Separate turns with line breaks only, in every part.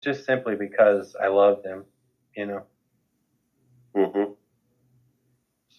just simply because I loved him, you know.
Mm-hmm.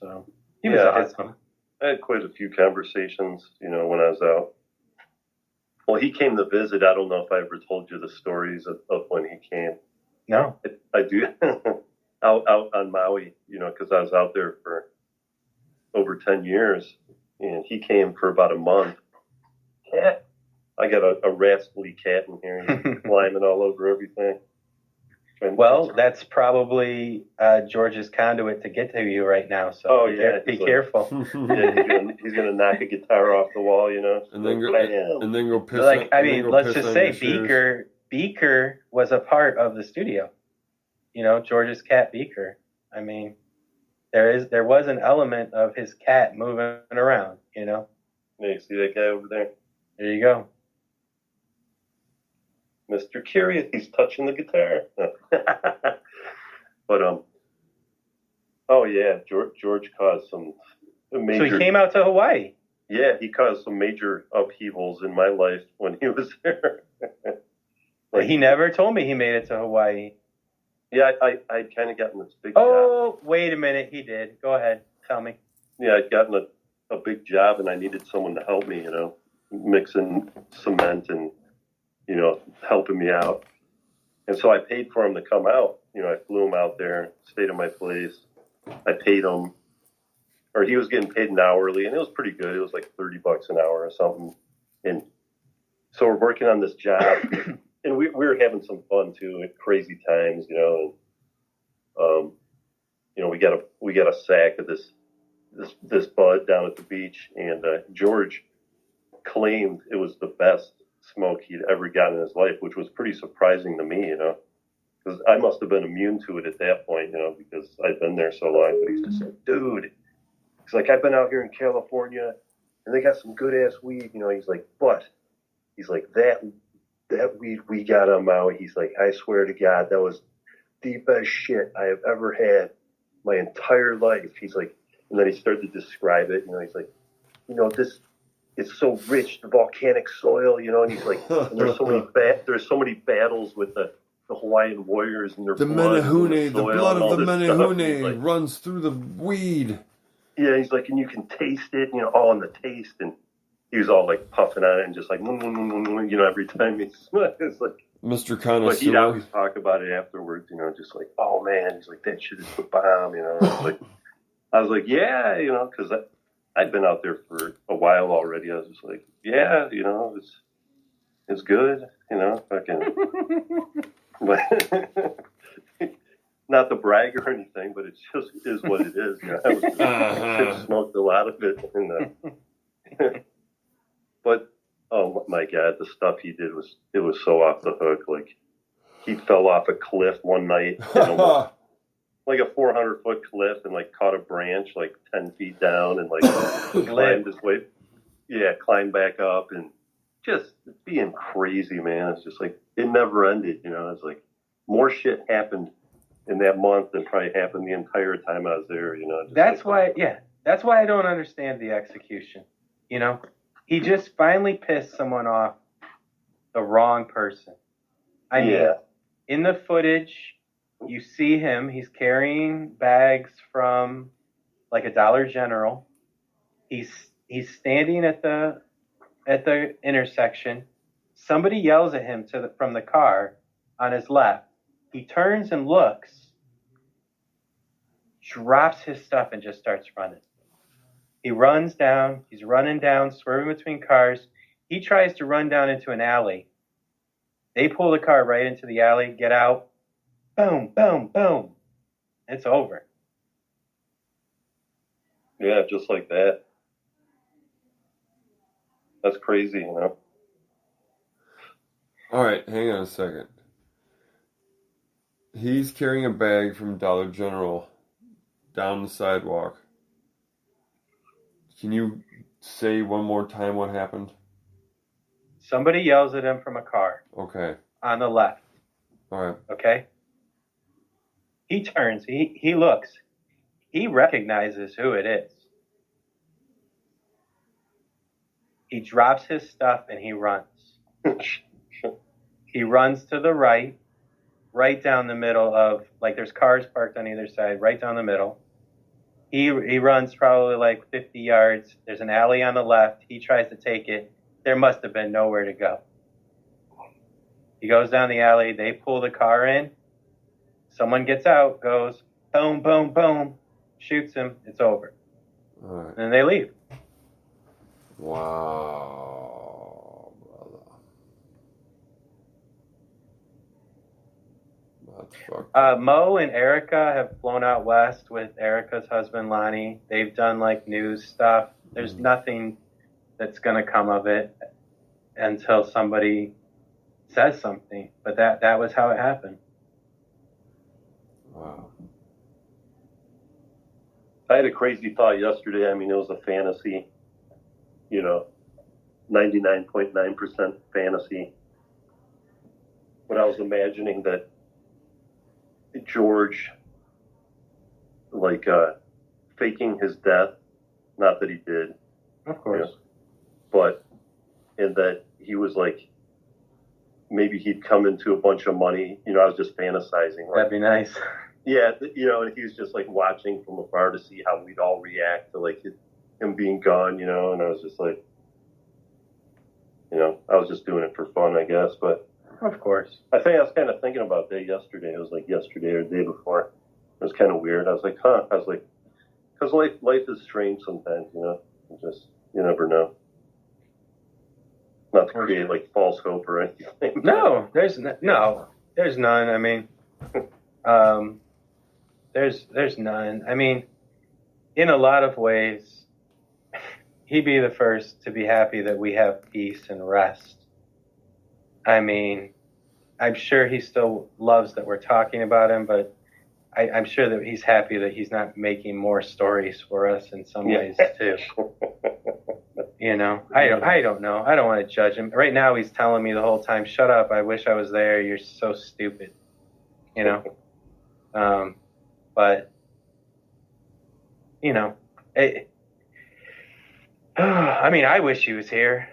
So he was awesome.
I had quite a few conversations, when I was out. Well, he came to visit. I don't know if I ever told you the stories of when he came.
No.
I do. out on Maui, because I was out there for over 10 years, and he came for about a month. Cat. I got a rascally cat in here. He's climbing all over everything.
Well, that's probably George's conduit to get to you right now. So be careful.
He's gonna knock a guitar off the wall,
and then go piss.
Let's just say Beaker was a part of the studio. George's cat Beaker. I mean, there was an element of his cat moving around.
Yeah, you see that guy over there?
There you go.
Mr. Curious, he's touching the guitar. But oh yeah, George caused some major.
So he came out to Hawaii.
Yeah, he caused some major upheavals in my life when he was there.
He never told me he made it to Hawaii.
Yeah, I'd kind of gotten this big
job.
Oh,
wait a minute, he did. Go ahead, tell me.
Yeah, I'd gotten a big job, and I needed someone to help me, mixing cement and, helping me out. And so I paid for him to come out. I flew him out there, stayed at my place. I paid him, or he was getting paid an hourly, and it was pretty good. It was like $30 an hour or something. And so we're working on this job, and we were having some fun too at crazy times, and we got a sack of this bud down at the beach, and George claimed it was the best smoke he'd ever gotten in his life, which was pretty surprising to me, because I must have been immune to it at that point, because I'd been there so long. But he's just like, dude, he's like, I've been out here in California, and they got some good ass weed, He's like, but he's like that weed we got on Maui. He's like, I swear to God, that was the best shit I have ever had my entire life. He's like, and then he started to describe it. He's like, this. It's so rich, the volcanic soil, and he's like, and there's so many battles with the Hawaiian warriors and their
the
blood
Menehune, the blood of the Menehune runs through the weed.
Yeah, he's like, and you can taste it, all in the taste, and he was all like puffing on it and just like, every time he smoked, it's like
Mr. Connoisseur.
But he'd always talk about it afterwards, just like, oh man, he's like, that shit is the bomb, I was like, yeah, because I'd been out there for a while already. I was just like, yeah, it's good, fucking. But not to brag or anything, but it just is what it is. I was just smoked a lot of it, but oh my God, the stuff he did was so off the hook. Like he fell off a cliff one night. Like a 400-foot cliff and like caught a branch like 10 feet down and like climbed his way. Yeah, climbed back up and just being crazy, man. It's just like it never ended, It's like more shit happened in that month than probably happened the entire time I was there,
That's why I don't understand the execution. He just finally pissed someone off, the wrong person. I mean, in the footage, you see him, he's carrying bags from like a Dollar General. He's standing at the intersection. Somebody yells at him from the car on his left. He turns and looks, drops his stuff and just starts running. He runs down, he's running down, swerving between cars. He tries to run down into an alley. They pull the car right into the alley, get out. Boom, boom, boom. It's over.
Yeah, just like that. That's crazy,
All right, hang on a second. He's carrying a bag from Dollar General down the sidewalk. Can you say one more time what happened?
Somebody yells at him from a car.
Okay.
On the left.
All right.
Okay? He turns, he looks, he recognizes who it is. He drops his stuff and he runs. He runs to the right. right down the middle of, like, there's cars parked on either side, right down the middle. He runs probably like 50 yards. There's an alley on the left. He tries to take it. There must have been nowhere to go. He goes down the alley. They pull the car in. Someone gets out, goes, boom, boom, boom, shoots him. It's over.
All right.
And then they leave.
Wow, brother. That's fucked.
Mo and Erica have flown out west with Erica's husband, Lonnie. They've done, like, news stuff. There's nothing that's going to come of it until somebody says something. But that was how it happened.
Wow.
I had a crazy thought yesterday. I mean, it was a fantasy, 99.9% fantasy. But I was imagining that George, like, faking his death, not that he did,
Of course.
and that he was like, maybe he'd come into a bunch of money. I was just fantasizing. Like,
That'd be nice.
yeah, and he was just like watching from afar to see how we'd all react to like him being gone, and I was just like, I was just doing it for fun, I guess. But
Of course.
I think I was kind of thinking about that yesterday. It was like yesterday or the day before. It was kind of weird. I was like, because life is strange sometimes, you never know. Not to create like false hope or anything.
No, there's none. I mean, there's none. I mean, in a lot of ways, he'd be the first to be happy that we have peace and rest. I mean, I'm sure he still loves that we're talking about him, but I'm sure that he's happy that he's not making more stories for us in some ways too. I don't know. I don't want to judge him. Right now, he's telling me the whole time, "Shut up! I wish I was there. You're so stupid." But I mean, I wish he was here.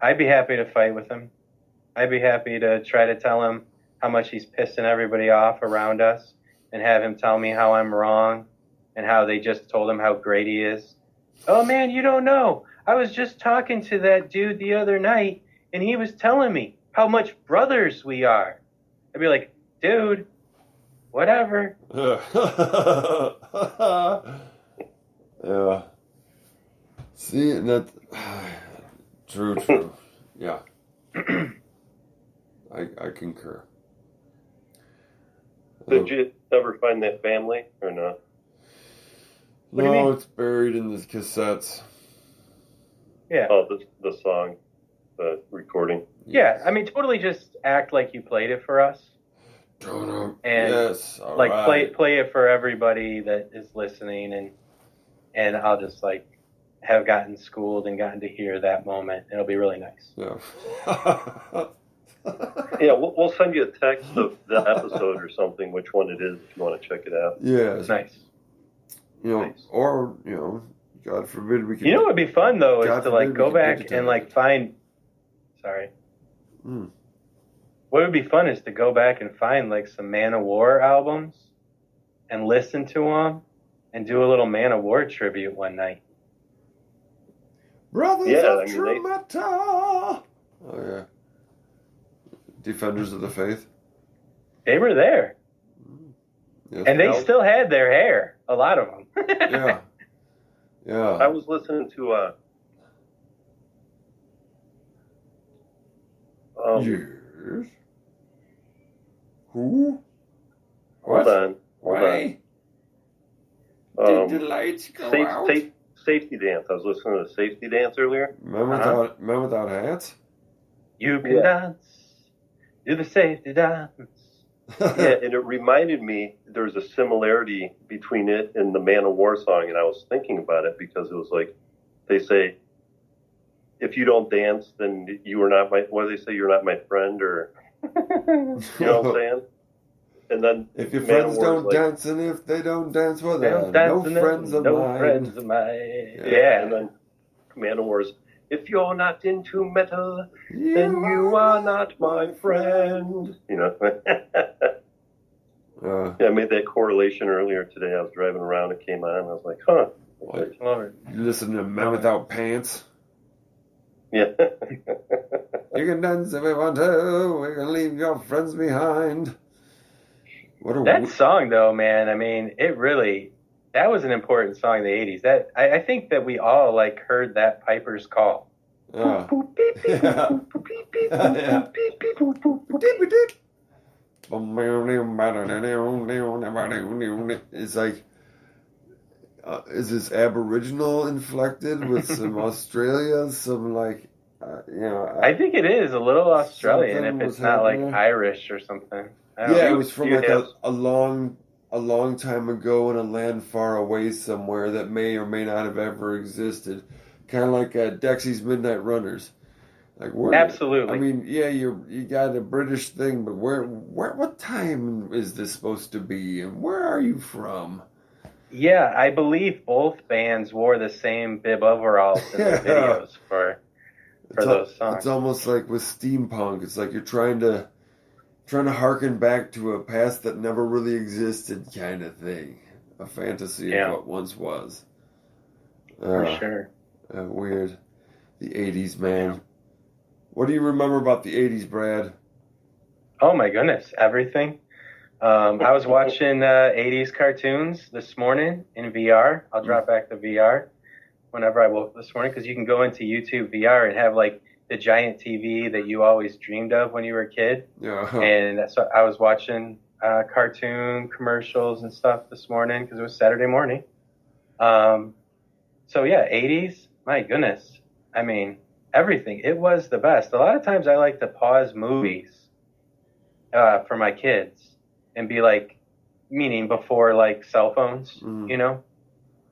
I'd be happy to fight with him. I'd be happy to try to tell him how much he's pissing everybody off around us, and have him tell me how I'm wrong, and how they just told him how great he is. Oh man, you don't know. I was just talking to that dude the other night, and he was telling me how much brothers we are. I'd be like, dude, whatever.
Yeah. See, that. True. Yeah. I concur.
Did you ever find that family or not?
What do you mean?
It's buried in the cassettes.
Yeah.
Oh, the song, the recording.
Yeah, I mean, totally just act like you played it for us.
And
Yes,
all
like
right.
play it for everybody that is listening, and I'll just like have gotten schooled and gotten to hear that moment. It'll be really nice.
Yeah.
Yeah, we'll send you a text of the episode or something, which one it is, if you want to check it out.
Yeah.
It's nice.
Nice. Or, God forbid we can.
You know what would be fun though
God
is to like
forbid
go
we can
back
digitize
and like find. Sorry.
Mm.
What would be fun is to go back and find like some Man of War albums, and listen to them, and do a little Man of War tribute one night.
Brothers
Yeah,
of
I mean,
Tremata. Oh, yeah. Defenders of the Faith.
They were there,
Yes,
and they
No.
still had their hair. A lot of them.
Yeah. Yeah.
I was listening to
Yes. Who?
hold on.
Why?
Um,
Did the lights go
safe,
out?
safe, safety dance. I was listening to Safety Dance earlier.
Men without hats?
You can
Yeah.
dance, do the safety dance.
Yeah, and it reminded me there's a similarity between it and the Man of War song, and I was thinking about it because it was like they say, if you don't dance, then you are not my. What do they say? You're not my friend, or you know what I'm saying? And then
If your
Man
friends
of War is
don't
like,
dance, and if they don't dance, well,
They
they're
don't dance
no
and
friends of
no
mine.
friends of mine.
Yeah.
Yeah.
And then Man of War is, If you're not into metal, then you are not my friend. You know. Yeah, I made that correlation earlier today. I was driving around, it came on, and I was like, huh.
What?
Love it.
You listen to Men Without Pants?
Yeah.
You can dance if you want to. We can leave your friends behind. What a
That song, though, man, I mean, that was an important song in the 80s. I think that we all, like, heard that Piper's Call.
Yeah. It's like, is this Aboriginal inflected with some Australia, some like,
I think it is a little Australian if it's not like
happening.
Irish or something.
It was from like a long time ago in a land far away somewhere that may or may not have ever existed. Kind of like Dexy's Midnight Runners. Like
Absolutely.
I mean, yeah, you got a British thing, but what time is this supposed to be, and where are you from?
Yeah, I believe both bands wore the same bib overalls in their videos for those songs.
It's almost like with steampunk. It's like you're trying to harken back to a past that never really existed, kind of thing. A fantasy of what once was.
For sure.
Weird. The 80s, man. Yeah. What do you remember about the 80s, Brad?
Oh my goodness, everything. I was watching 80s cartoons this morning in VR. I'll drop back the VR whenever I woke this morning, because you can go into YouTube VR and have like the giant TV that you always dreamed of when you were a kid.
Yeah.
And so I was watching cartoon commercials and stuff this morning because it was Saturday morning. So yeah, 80s, my goodness. I mean, everything. It was the best. A lot of times I like to pause movies for my kids and be like, meaning before like cell phones, you know,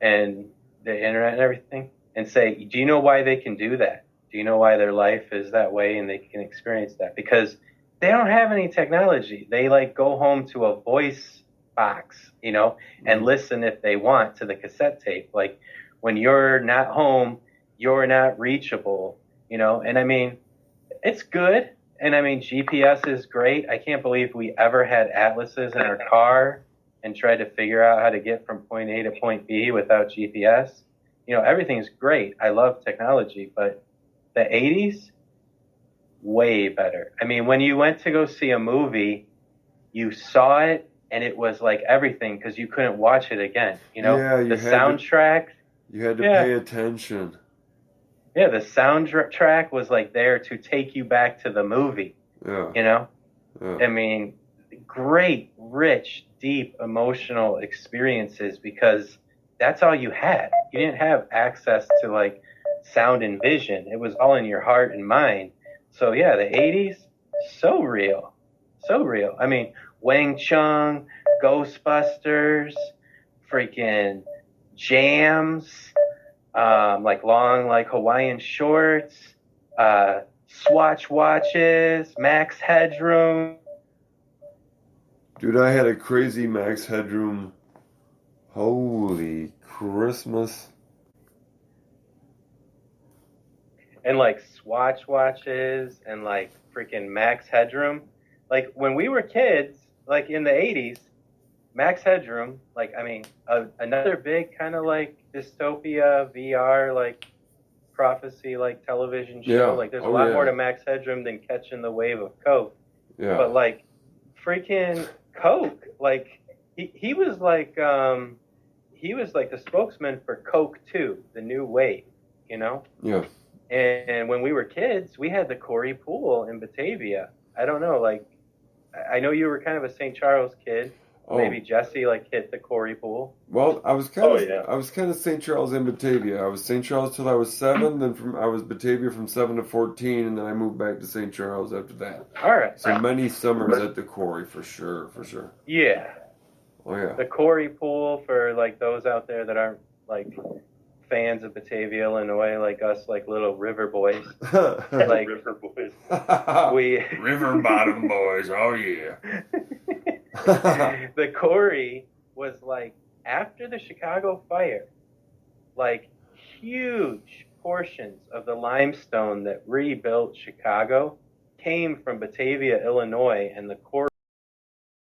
and the internet and everything, and say, do you know why they can do that? Do you know why their life is that way and they can experience that? Because they don't have any technology. They like go home to a voice box, you know, and listen if they want to the cassette tape. Like when you're not home, you're not reachable, you know, and I mean, it's good. And I mean, GPS is great. I can't believe we ever had atlases in our car and tried to figure out how to get from point A to point B without GPS. You know, everything's great. I love technology, but the 80s, way better. I mean, when you went to go see a movie, you saw it and it was like everything because you couldn't watch it again. You know, the soundtrack.
You had to pay attention.
Yeah, the soundtrack was like there to take you back to the movie.
Yeah.
You know?
Yeah.
I mean, great, rich, deep, emotional experiences because that's all you had. You didn't have access to like sound and vision. It was all in your heart and mind. So yeah, the 80s, so real. So real. I mean, Wang Chung, Ghostbusters, freaking jams, like long, like Hawaiian shorts, Swatch watches, Max Headroom.
Dude, I had a crazy Max Headroom. Holy Christmas.
And like Swatch watches and like freaking Max Headroom. Like when we were kids, like in the 80s, Max Headroom, like, I mean, another big kind of like dystopia VR, like prophecy, like television show.
Yeah.
Like there's a lot more to Max Headroom than Catching the Wave of Coke.
Yeah.
But like freaking Coke, like he was like the spokesman for Coke 2, the new wave, you know?
Yeah.
And when we were kids, we had the Corey Pool in Batavia. I don't know, like, I know you were kind of a St. Charles kid. Oh. Maybe Jesse like hit the Corey Pool.
Well, I was kind of St. Charles and Batavia. I was St. Charles till I was 7, then I was Batavia from 7 to 14, and then I moved back to St. Charles after that.
All right.
So many summers at the Corey for sure.
Yeah.
Oh yeah.
The Corey Pool, for like those out there that aren't like fans of Batavia, Illinois, like us, like little river boys. Like
river boys.
We
river bottom boys. Oh yeah.
The Corey was like after the Chicago fire, like huge portions of the limestone that rebuilt Chicago came from Batavia, Illinois, and the core